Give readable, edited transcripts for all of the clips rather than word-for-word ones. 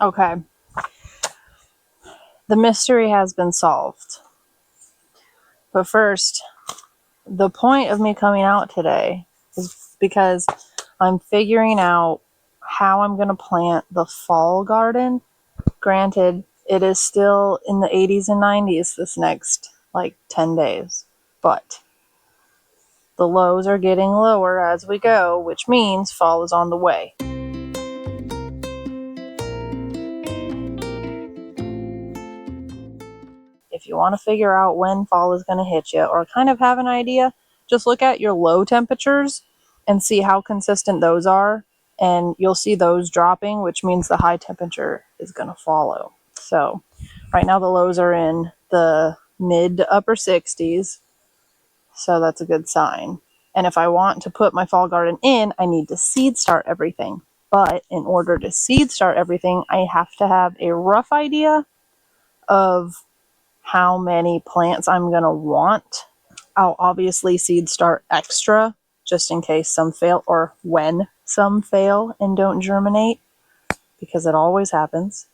Okay. The mystery has been solved. But first, the point of me coming out today is because I'm figuring out how I'm going to plant the fall garden. Granted, it is still in the 80s and 90s this next, 10 days. But the lows are getting lower as we go, which means fall is on the way. If you want to figure out when fall is going to hit you or kind of have an idea, just look at your low temperatures and see how consistent those are. And you'll see those dropping, which means the high temperature is going to follow. So right now the lows are in the mid to upper 60s. So that's a good sign. And if I want to put my fall garden in, I need to seed start everything. But in order to seed start everything, I have to have a rough idea of how many plants I'm going to want. I'll obviously seed start extra just in case some fail, or when some fail and don't germinate, because it always happens.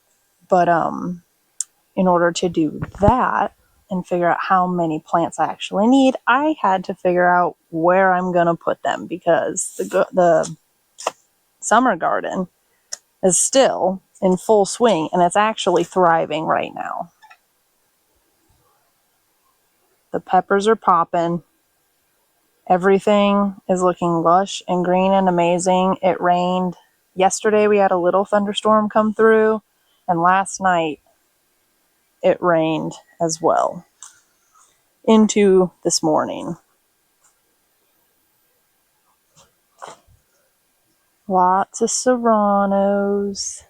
But in order to do that and figure out how many plants I actually need, I had to figure out where I'm going to put them, because the summer garden is still in full swing and it's actually thriving right now. The peppers are popping. Everything is looking lush and green and amazing. It rained. Yesterday we had a little thunderstorm come through, and last night it rained as well into this morning. Lots of serranos.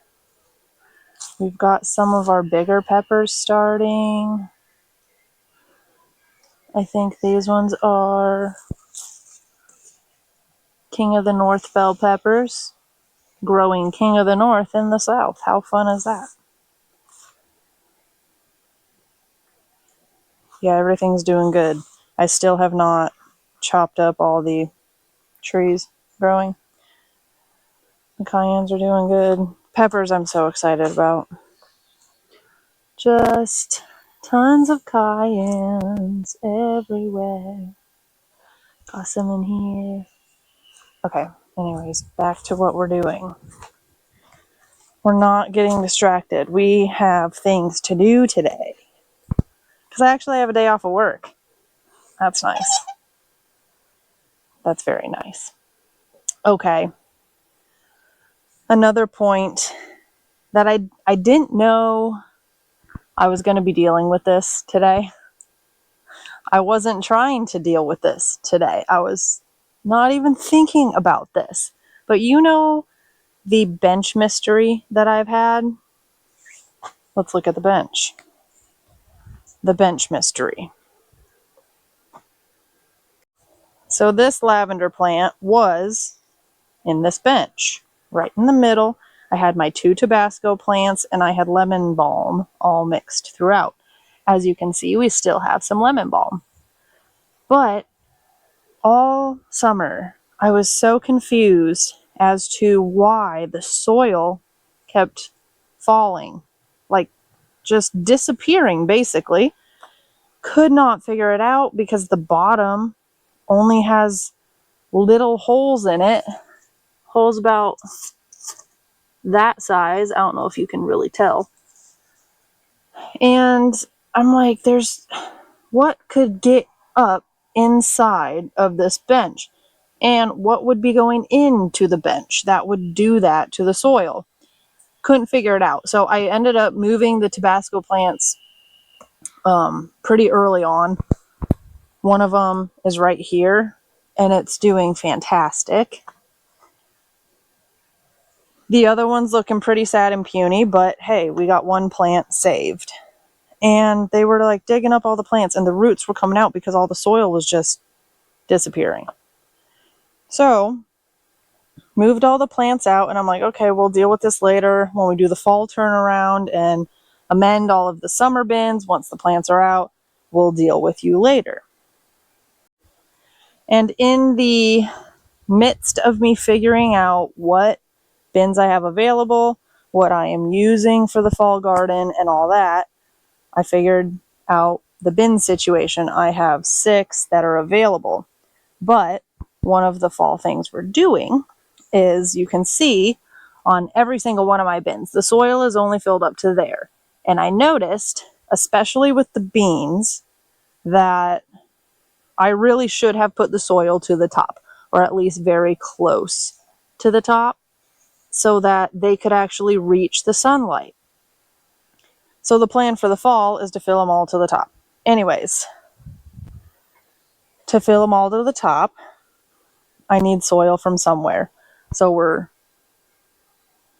We've got some of our bigger peppers starting. I think these ones are King of the North bell peppers, growing King of the North in the South. How fun is that? Yeah, everything's doing good. I still have not chopped up all the trees growing. The cayennes are doing good. Peppers I'm so excited about. Just tons of cayennes everywhere. Got some in here. Okay, anyways, back to what we're doing. We're not getting distracted. We have things to do today. Because I actually have a day off of work. That's nice. That's very nice. Okay. Another point that I didn't know I was going to be dealing with this today. I wasn't trying to deal with this today. I was not even thinking about this. But you know the bench mystery that I've had? Let's look at the bench. The bench mystery. So this lavender plant was in this bench, right in the middle. I had my 2 Tabasco plants and I had lemon balm all mixed throughout. As you can see, we still have some lemon balm. But all summer, I was so confused as to why the soil kept falling, like just disappearing basically. Could not figure it out because the bottom only has little holes in it. Holes about that size. I don't know if you can really tell. And I'm like, what could get up inside of this bench? And what would be going into the bench that would do that to the soil? Couldn't figure it out. So I ended up moving the Tabasco plants pretty early on. One of them is right here, and it's doing fantastic. The other one's looking pretty sad and puny, but hey, we got one plant saved. And they were like digging up all the plants, and the roots were coming out because all the soil was just disappearing. So, moved all the plants out, and I'm like, okay, we'll deal with this later when we do the fall turnaround and amend all of the summer bins. Once the plants are out, we'll deal with you later. And in the midst of me figuring out what bins I have available, what I am using for the fall garden and all that, I figured out the bin situation. I have 6 that are available. But one of the fall things we're doing is, you can see on every single one of my bins, the soil is only filled up to there. And I noticed, especially with the beans, that I really should have put the soil to the top, or at least very close to the top, so that they could actually reach the sunlight. So the plan for the fall is to fill them all to the top. Anyways, to fill them all to the top, I need soil from somewhere. So we're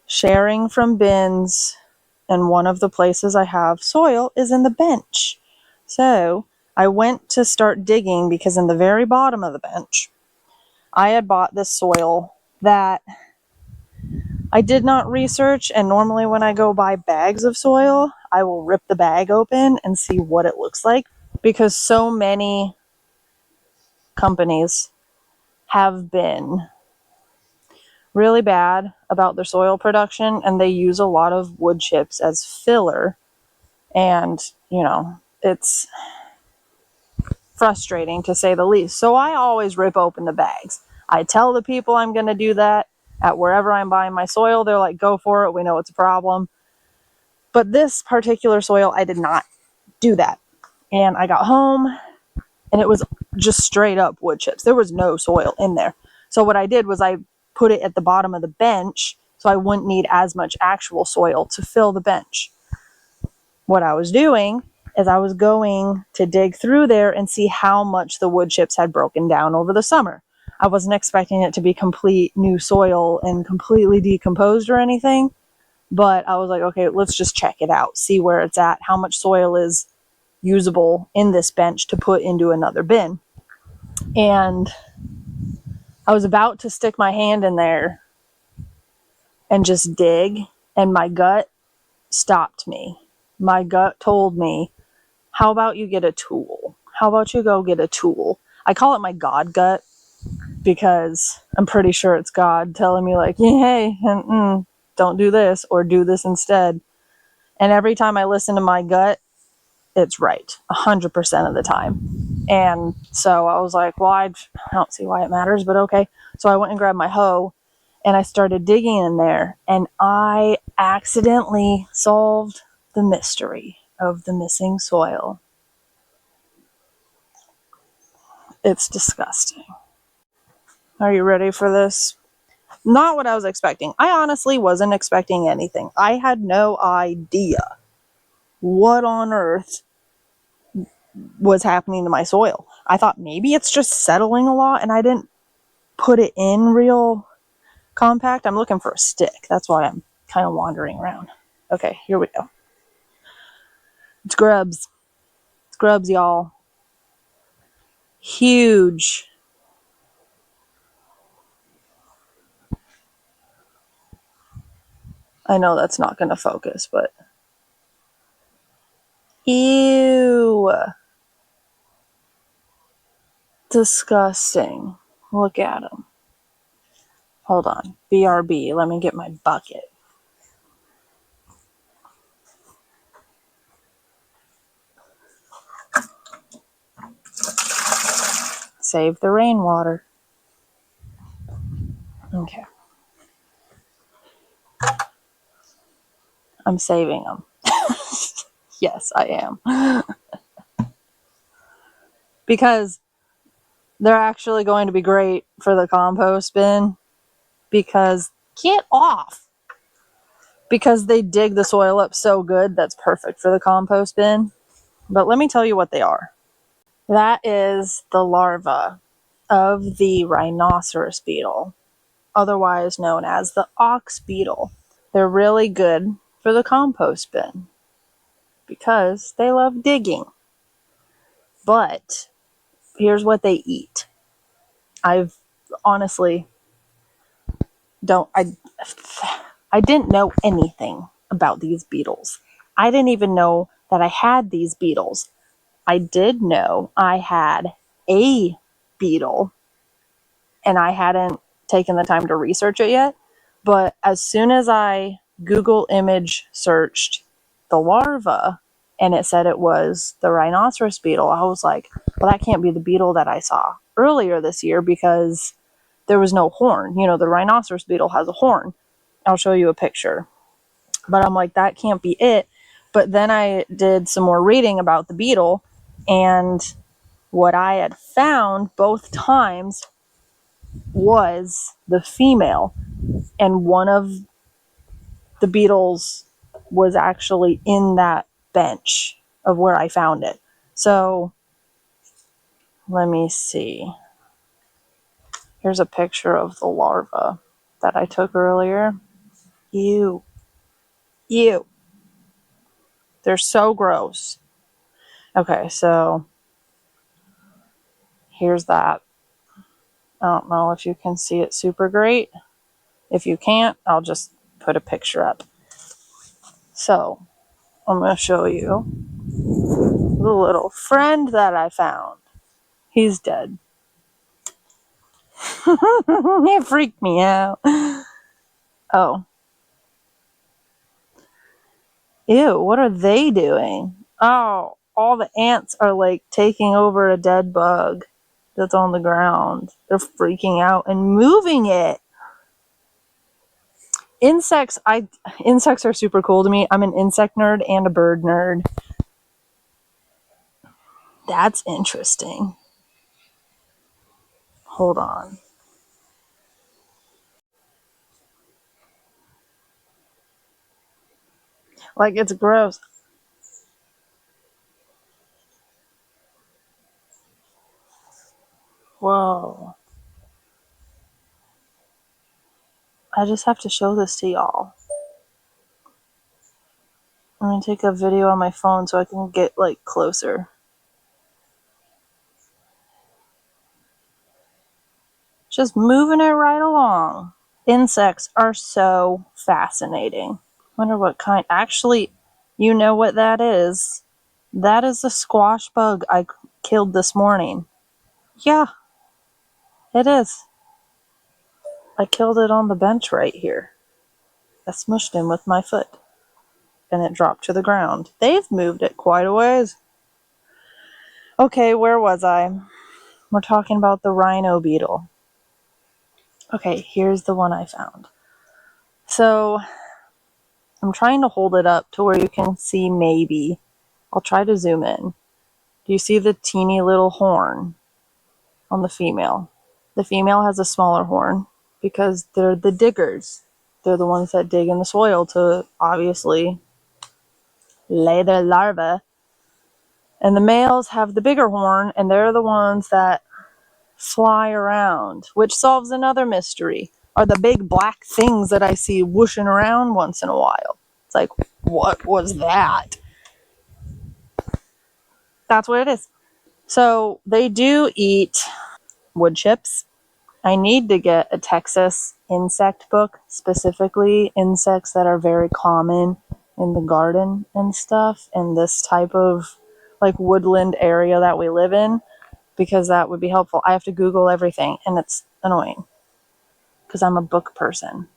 sharing from bins, and one of the places I have soil is in the bench. So I went to start digging, because in the very bottom of the bench, I had bought this soil that I did not research, and normally when I go buy bags of soil, I will rip the bag open and see what it looks like, because so many companies have been really bad about their soil production, and they use a lot of wood chips as filler, and it's frustrating to say the least. So I always rip open the bags. I tell the people I'm going to do that at wherever I'm buying my soil. They're like, go for it, we know it's a problem. But this particular soil, I did not do that. And I got home, and it was just straight up wood chips. There was no soil in there. So what I did was I put it at the bottom of the bench, so I wouldn't need as much actual soil to fill the bench. What I was doing is I was going to dig through there and see how much the wood chips had broken down over the summer. I wasn't expecting it to be complete new soil and completely decomposed or anything, but I was like, okay, let's just check it out, see where it's at, how much soil is usable in this bench to put into another bin. And I was about to stick my hand in there and just dig, and my gut stopped me. My gut told me, how about you get a tool? How about you go get a tool? I call it my God gut, because I'm pretty sure it's God telling me, like, hey, don't do this, or do this instead. And every time I listen to my gut, it's right 100% of the time. And so I was like, well, I don't see why it matters, but okay. So I went and grabbed my hoe, and I started digging in there, and I accidentally solved the mystery of the missing soil. It's disgusting. Are you ready for this? Not what I was expecting. I honestly wasn't expecting anything. I had no idea what on earth was happening to my soil. I thought maybe it's just settling a lot, and I didn't put it in real compact. I'm looking for a stick. That's why I'm kind of wandering around. Okay, here we go. It's grubs. It's grubs, y'all. Huge. I know that's not going to focus, but ew. Disgusting. Look at them. Hold on. BRB. Let me get my bucket. Save the rainwater. Okay. I'm saving them. Yes, I am. Because they're actually going to be great for the compost bin. Because, get off! Because they dig the soil up so good, that's perfect for the compost bin. But let me tell you what they are. That is the larva of the rhinoceros beetle, otherwise known as the ox beetle. They're really good for the compost bin because they love digging. But here's what they eat. I've honestly I didn't know anything about these beetles. I didn't even know that I had these beetles. I did know I had a beetle, and I hadn't taken the time to research it yet. But as soon as I Google image searched the larva, and it said it was the rhinoceros beetle. I was like, well, that can't be the beetle that I saw earlier this year because there was no horn. You know, the rhinoceros beetle has a horn. I'll show you a picture. But I'm like, that can't be it. But then I did some more reading about the beetle, and what I had found both times was the female, and one of the beetles was actually in that bench of where I found it. So let me see. Here's a picture of the larva that I took earlier. Ew. Ew. They're so gross. Okay, so here's that. I don't know if you can see it super great. If you can't, I'll just put a picture up. So I'm going to show you the little friend that I found. He's dead. It freaked me out. Oh. Ew, what are they doing? Oh, all the ants are like taking over a dead bug that's on the ground. They're freaking out and moving it. Insects are super cool to me. I'm an insect nerd and a bird nerd. That's interesting. Hold on. Like, it's gross. Whoa. I just have to show this to y'all. I'm gonna take a video on my phone so I can get like closer. Just moving it right along. Insects are so fascinating. Wonder what kind. Actually, you know what that is? That is the squash bug I killed this morning. Yeah, it is. I killed it on the bench right here. I smushed him with my foot, and it dropped to the ground. They've moved it quite a ways. Okay, where was I? We're talking about the rhino beetle. Okay, here's the one I found. So, I'm trying to hold it up to where you can see maybe. I'll try to zoom in. Do you see the teeny little horn on the female? The female has a smaller horn because they're the diggers. They're the ones that dig in the soil to obviously lay their larvae. And the males have the bigger horn, and they're the ones that fly around, which solves another mystery. Are the big black things that I see whooshing around once in a while. It's like, what was that? That's what it is. So they do eat wood chips. I need to get a Texas insect book, specifically insects that are very common in the garden and stuff, in this type of like woodland area that we live in, because that would be helpful. I have to Google everything, and it's annoying because I'm a book person.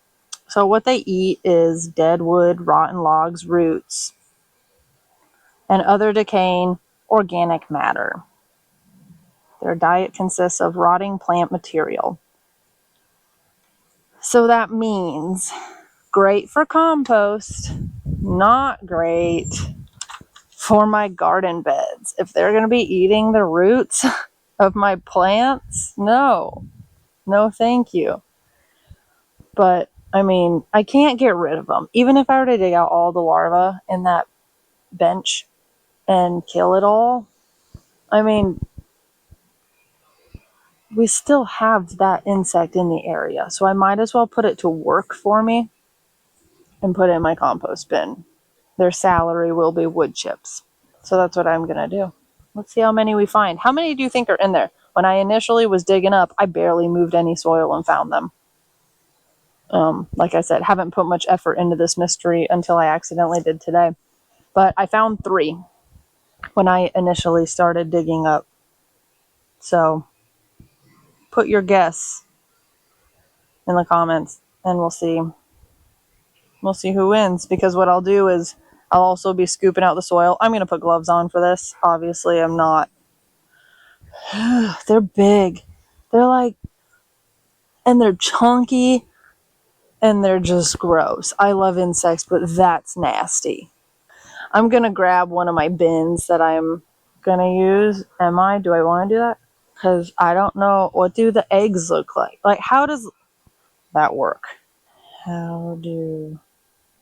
So what they eat is dead wood, rotten logs, roots, and other decaying organic matter. Their diet consists of rotting plant material. So that means great for compost, not great for my garden beds. If they're going to be eating the roots of my plants, no, thank you. But I mean, I can't get rid of them. Even if I were to dig out all the larvae in that bench and kill it all, I mean, we still have that insect in the area. So I might as well put it to work for me and put it in my compost bin. Their salary will be wood chips. So that's what I'm going to do. Let's see how many we find. How many do you think are in there? When I initially was digging up, I barely moved any soil and found them. Like I said, haven't put much effort into this mystery until I accidentally did today. But I found 3 when I initially started digging up. So put your guess in the comments and we'll see We'll see who wins, because what I'll do is I'll also be scooping out the soil. I'm going to put gloves on for this. Obviously, I'm not. They're big. They're like, and they're chunky, and they're just gross. I love insects, but that's nasty. I'm going to grab one of my bins that I'm going to use. Do I want to do that? Because I don't know. What do the eggs look like? Like, how does that work? How do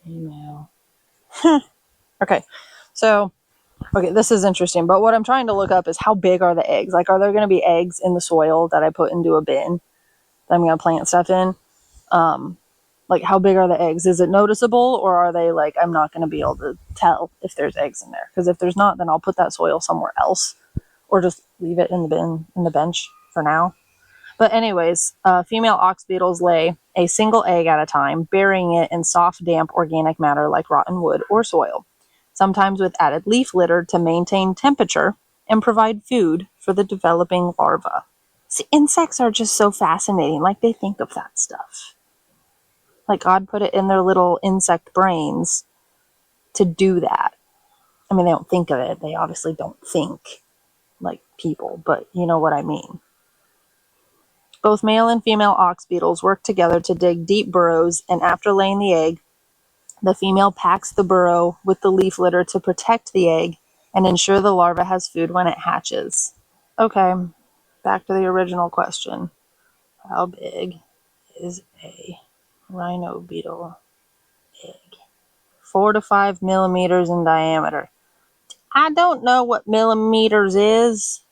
email? Okay, so, okay, this is interesting. But what I'm trying to look up is how big are the eggs? Like, are there going to be eggs in the soil that I put into a bin that I'm going to plant stuff in? Like, how big are the eggs? Is it noticeable, or are they like, I'm not going to be able to tell if there's eggs in there? Because if there's not, then I'll put that soil somewhere else, or just leave it in the bin, in the bench for now. But anyways, female ox beetles lay a single egg at a time, burying it in soft, damp organic matter like rotten wood or soil, sometimes with added leaf litter to maintain temperature and provide food for the developing larva. See, insects are just so fascinating. Like, they think of that stuff. Like, God put it in their little insect brains to do that. I mean, they don't think of it. They obviously don't think like people, but you know what I mean. Both male and female ox beetles work together to dig deep burrows, and after laying the egg, the female packs the burrow with the leaf litter to protect the egg and ensure the larva has food when it hatches. Okay, back to the original question. How big is a rhino beetle egg? 4 to 5 millimeters in diameter. I don't know what millimeters is.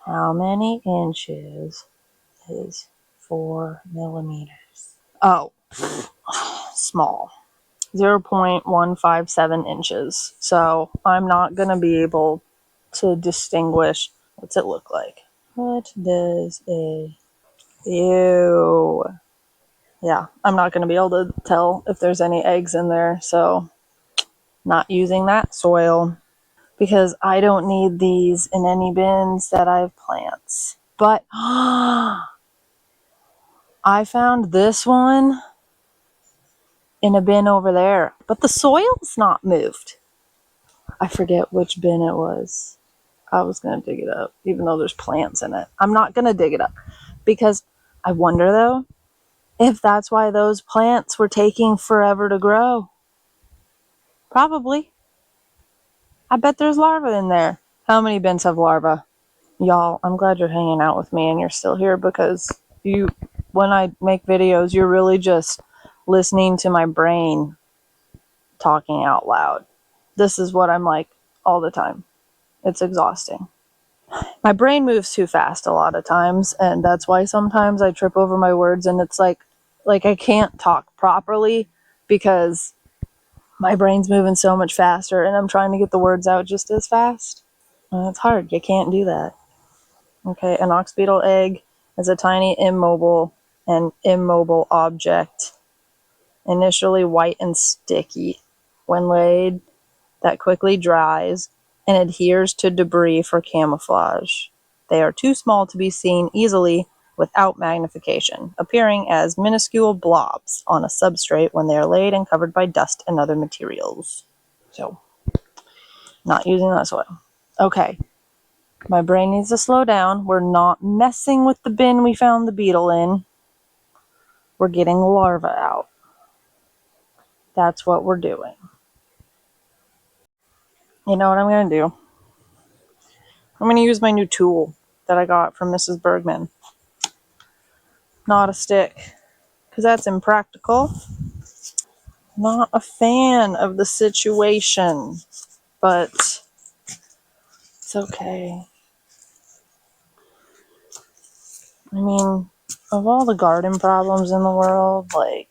How many inches is 4 millimeters? Oh, small. 0.157 inches. So I'm not going to be able to distinguish. What's it look like? What does a... Ew. Yeah, I'm not going to be able to tell if there's any eggs in there. So not using that soil, because I don't need these in any bins that I have plants. But I found this one in a bin over there, but the soil's not moved. I forget which bin it was. I was going to dig it up, even though there's plants in it. I'm not going to dig it up, because I wonder, though, if that's why those plants were taking forever to grow. Probably. I bet there's larvae in there. How many bins have larvae? Y'all, I'm glad you're hanging out with me and you're still here, because when I make videos, you're really just listening to my brain talking out loud. This is what I'm like all the time. It's exhausting. My brain moves too fast a lot of times, and that's why sometimes I trip over my words, and it's like I can't talk properly because my brain's moving so much faster, and I'm trying to get the words out just as fast. And it's hard. You can't do that. Okay, an ox beetle egg is a tiny immobile object, initially white and sticky. When laid, that quickly dries and adheres to debris for camouflage. They are too small to be seen easily without magnification, appearing as minuscule blobs on a substrate when they are laid and covered by dust and other materials. So, not using that soil. Okay, my brain needs to slow down. We're not messing with the bin we found the beetle in. We're getting larvae out. That's what we're doing. You know what I'm going to do? I'm going to use my new tool that I got from Mrs. Bergman. Not a stick, because that's impractical. Not a fan of the situation, but it's okay. I mean, of all the garden problems in the world, like,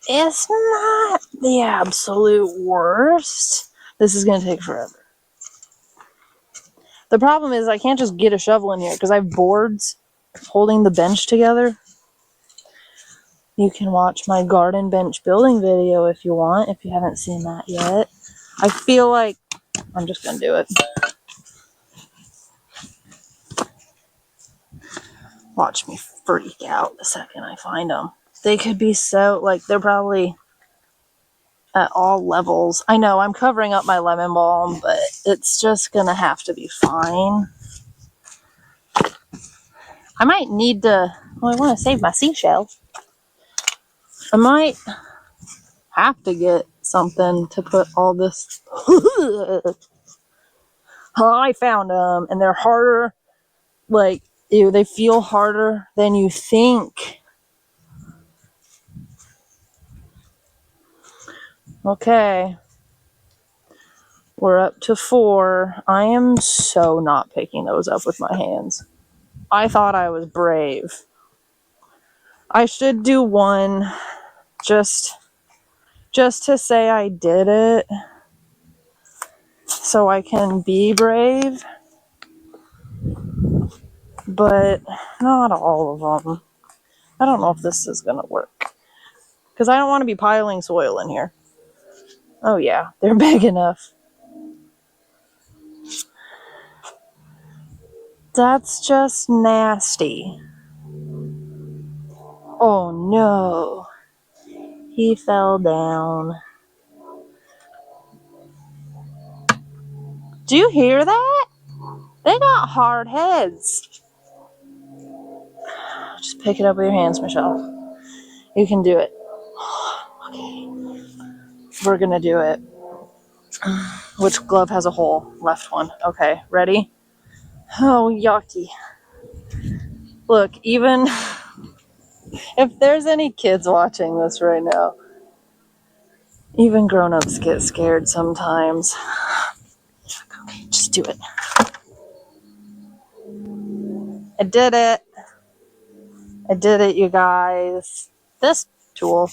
it's not the absolute worst. This is going to take forever. The problem is I can't just get a shovel in here because I have boards holding the bench together. You can watch my garden bench building video if you want, if you haven't seen that yet. I feel like I'm just going to do it. Watch me freak out the second I find them. They could be so, like, they're probably at all levels. I know I'm covering up my lemon balm, but it's just gonna have to be fine. I might need to, well, I want to save my seashells. I might have to get something to put all this. Oh, I found them, and they're harder. Like, ew, they feel harder than you think. Okay. We're up to 4. I am so not picking those up with my hands. I thought I was brave. I should do 1 just to say I did it, so I can be brave. But not all of them. I don't know if this is gonna work, because I don't want to be piling soil in here. Oh yeah, they're big enough. That's just nasty. Oh no. He fell down. Do you hear that? They got hard heads. Just pick it up with your hands, Michelle. You can do it. Okay. We're gonna do it. Which glove has a hole? Left one. Okay, ready? Oh, yucky. Look, even if there's any kids watching this right now, even grown-ups get scared sometimes. Okay, just do it. I did it. I did it, you guys. This tool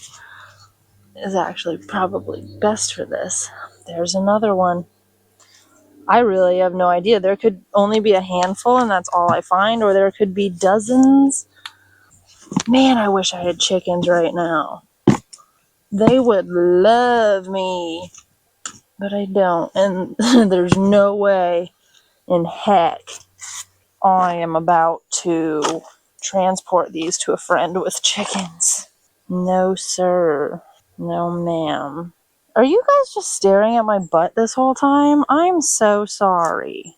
is actually probably best for this. There's another one. I really have no idea. There could only be a handful and that's all I find, or there could be dozens. Man, I wish I had chickens right now. They would love me, but I don't. And there's no way in heck I am about to transport these to a friend with chickens. No, sir. No, ma'am. Are you guys just staring at my butt this whole time? I'm so sorry.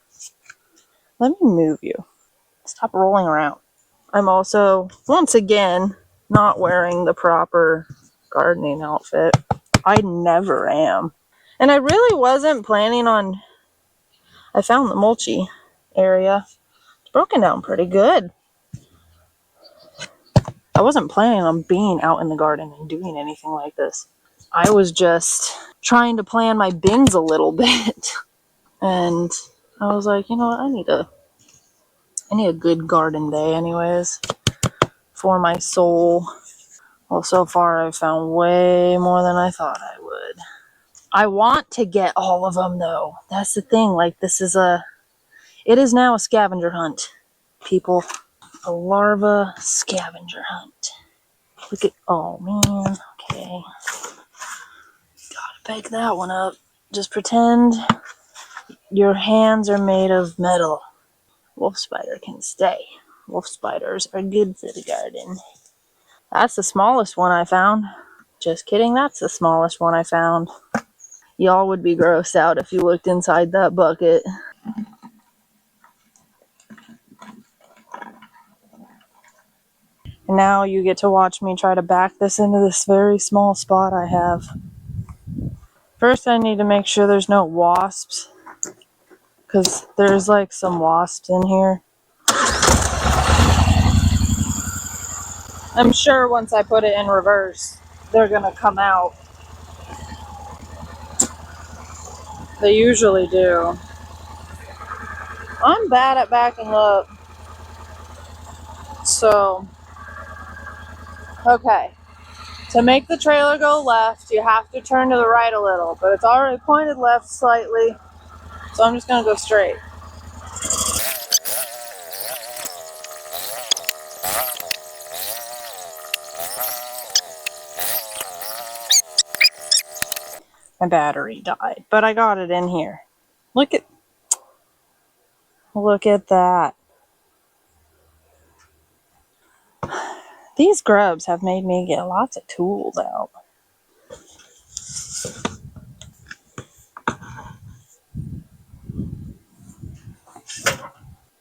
Let me move you. Stop rolling around. I'm also, once again, not wearing the proper gardening outfit. I never am. And I really wasn't planning on... I found the mulchy area. It's broken down pretty good. I wasn't planning on being out in the garden and doing anything like this. I was just trying to plan my bins a little bit. And I was like, you know what, I need a good garden day anyways, for my soul. Well, so far I've found way more than I thought I would. I want to get all of them though. That's the thing, like it is now a scavenger hunt, people. A larva scavenger hunt. Look at, oh man, okay. Gotta pick that one up. Just pretend your hands are made of metal. Wolf spider can stay. Wolf spiders are good for the garden. That's the smallest one I found. Just kidding, that's the smallest one I found. Y'all would be grossed out if you looked inside that bucket. And now you get to watch me try to back this into this very small spot I have. First I need to make sure there's no wasps, because there's like some wasps in here. I'm sure once I put it in reverse, they're gonna come out. They usually do. I'm bad at backing up. So, okay. To make the trailer go left, you have to turn to the right a little, but it's already pointed left slightly, so I'm just gonna go straight. My battery died, but I got it in here. Look at that. These grubs have made me get lots of tools out.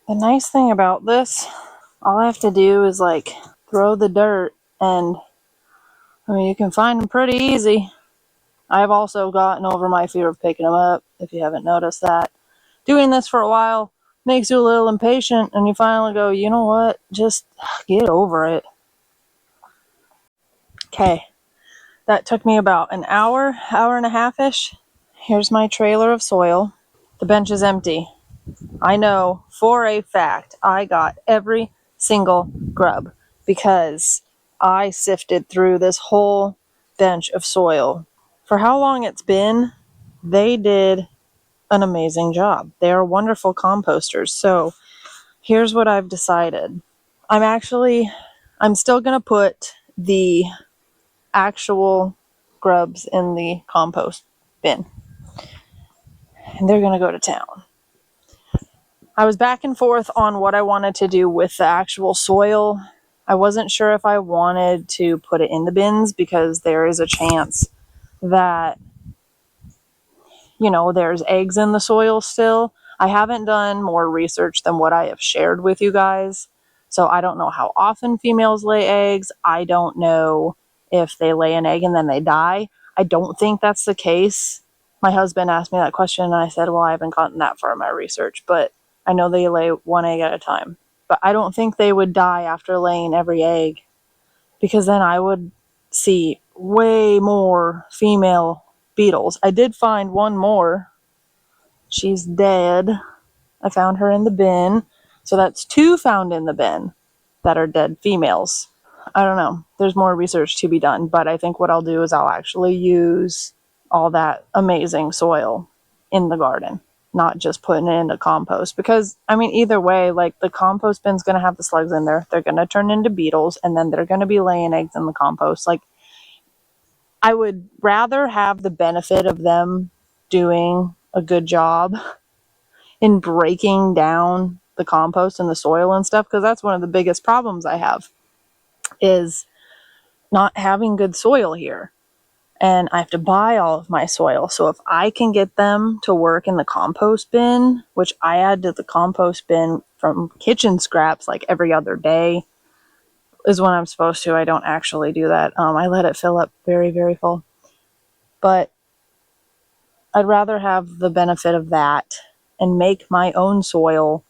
The nice thing about this, all I have to do is like throw the dirt, and I mean, you can find them pretty easy. I've also gotten over my fear of picking them up, if you haven't noticed that. Doing this for a while makes you a little impatient, and you finally go, you know what, just get over it. Okay, that took me about an hour and a half-ish. Here's my trailer of soil. The bench is empty. I know for a fact I got every single grub because I sifted through this whole bench of soil. For how long it's been, they did an amazing job. They are wonderful composters. So here's what I've decided. I'm still going to put the actual grubs in the compost bin, and they're going to go to town. I was back and forth on what I wanted to do with the actual soil. I wasn't sure if I wanted to put it in the bins because there is a chance that, there's eggs in the soil still. I haven't done more research than what I have shared with you guys. So I don't know how often females lay eggs. I don't know if they lay an egg and then they die. I don't think that's the case. My husband asked me that question and I said, well, I haven't gotten that far in my research, but I know they lay one egg at a time. But I don't think they would die after laying every egg, because then I would see way more female beetles. I did find one more. She's dead. I found her in the bin. So that's 2 found in the bin that are dead females. I don't know. There's more research to be done, but I think what I'll do is I'll actually use all that amazing soil in the garden, not just putting it into compost. Because, I mean, either way, like, the compost bin's going to have the slugs in there. They're going to turn into beetles, and then they're going to be laying eggs in the compost. Like, I would rather have the benefit of them doing a good job in breaking down the compost and the soil and stuff, because that's one of the biggest problems I have, is not having good soil here. And I have to buy all of my soil. So if I can get them to work in the compost bin, which I add to the compost bin from kitchen scraps like every other day, is when I'm supposed to. I don't actually do that. I let it fill up very, very full. But I'd rather have the benefit of that and make my own soil.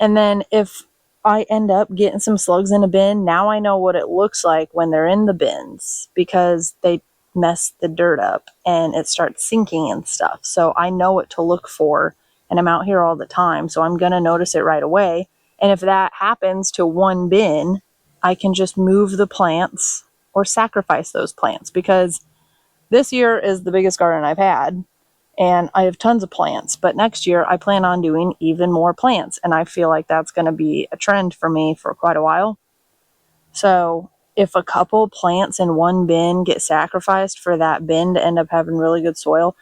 And then if I end up getting some slugs in a bin, now I know what it looks like when they're in the bins, because they mess the dirt up and it starts sinking and stuff. So I know what to look for, and I'm out here all the time, so I'm going to notice it right away. And if that happens to one bin, I can just move the plants or sacrifice those plants, because this year is the biggest garden I've had. And I have tons of plants, but next year I plan on doing even more plants. And I feel like that's going to be a trend for me for quite a while. So if a couple plants in one bin get sacrificed for that bin to end up having really good soil,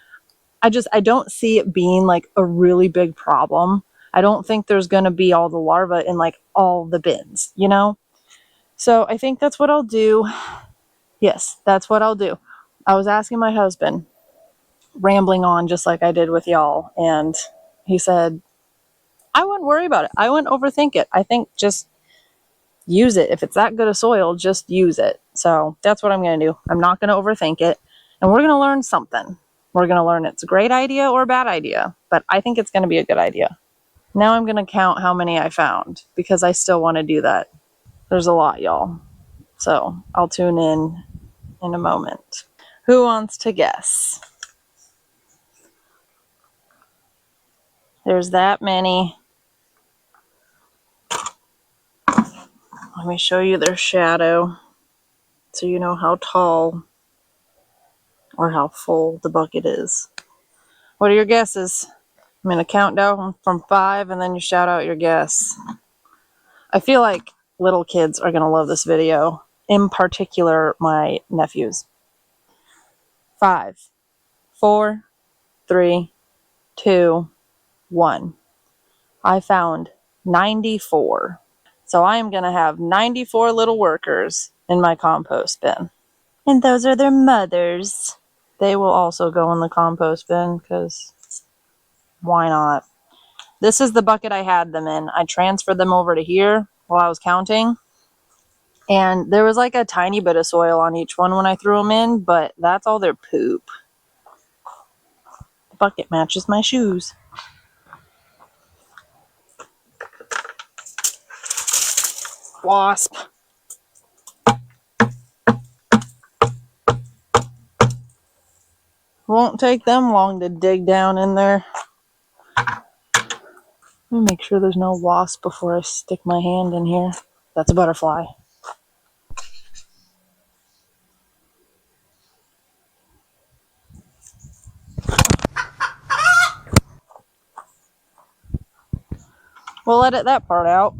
I don't see it being like a really big problem. I don't think there's going to be all the larvae in like all the bins, So I think that's what I'll do. Yes, that's what I'll do. I was asking my husband, rambling on just like I did with y'all, and he said, I wouldn't worry about it. I wouldn't overthink it. I think just use it. If it's that good of soil, just use it. So that's what I'm going to do. I'm not going to overthink it, and we're going to learn something. We're going to learn it's a great idea or a bad idea, but I think it's going to be a good idea. Now I'm going to count how many I found, because I still want to do that. There's a lot, y'all. So I'll tune in a moment. Who wants to guess? There's that many. Let me show you their shadow so you know how tall or how full the bucket is. What are your guesses? I'm going to count down from 5 and then you shout out your guess. I feel like little kids are going to love this video, in particular my nephews. 5, 4, 3, 2, 1. I found 94. So I am going to have 94 little workers in my compost bin. And those are their mothers. They will also go in the compost bin because why not? This is the bucket I had them in. I transferred them over to here while I was counting. And there was like a tiny bit of soil on each one when I threw them in, but that's all their poop. The bucket matches my shoes. Wasp. Won't take them long to dig down in there. Let me make sure there's no wasp before I stick my hand in here. That's a butterfly. We'll edit that part out.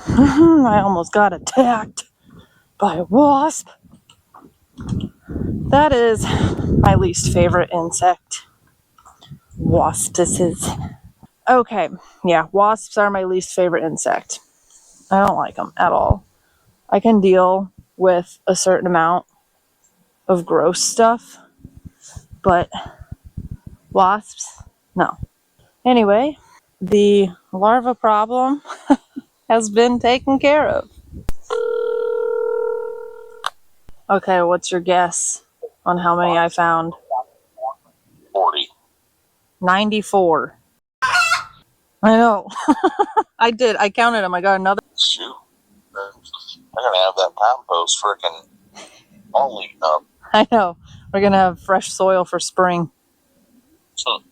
I almost got attacked by a wasp. That is my least favorite insect. Waspices. Okay, yeah, wasps are my least favorite insect. I don't like them at all. I can deal with a certain amount of gross stuff, but wasps, no. Anyway, the larva problem has been taken care of. Okay, what's your guess on how many I found? 40. 94. I know. I did. I counted them. I got another. Shoot. They're going to have that compost freaking all eaten up. I know. We're going to have fresh soil for spring. I'm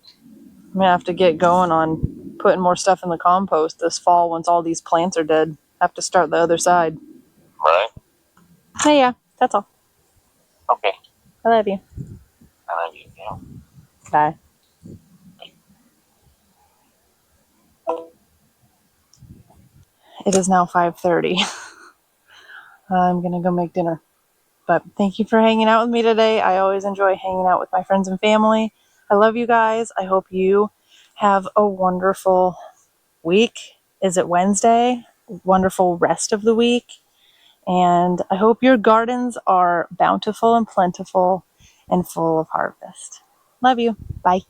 going to have to get going on putting more stuff in the compost this fall once all these plants are dead. Have to start the other side. Right? Hey, yeah, that's all. Okay. I love you. I love you. Yeah. Bye. It is now 5:30. I'm going to go make dinner. But thank you for hanging out with me today. I always enjoy hanging out with my friends and family. I love you guys. I hope you have a wonderful week. Is it Wednesday? Wonderful rest of the week. And I hope your gardens are bountiful and plentiful and full of harvest. Love you. Bye.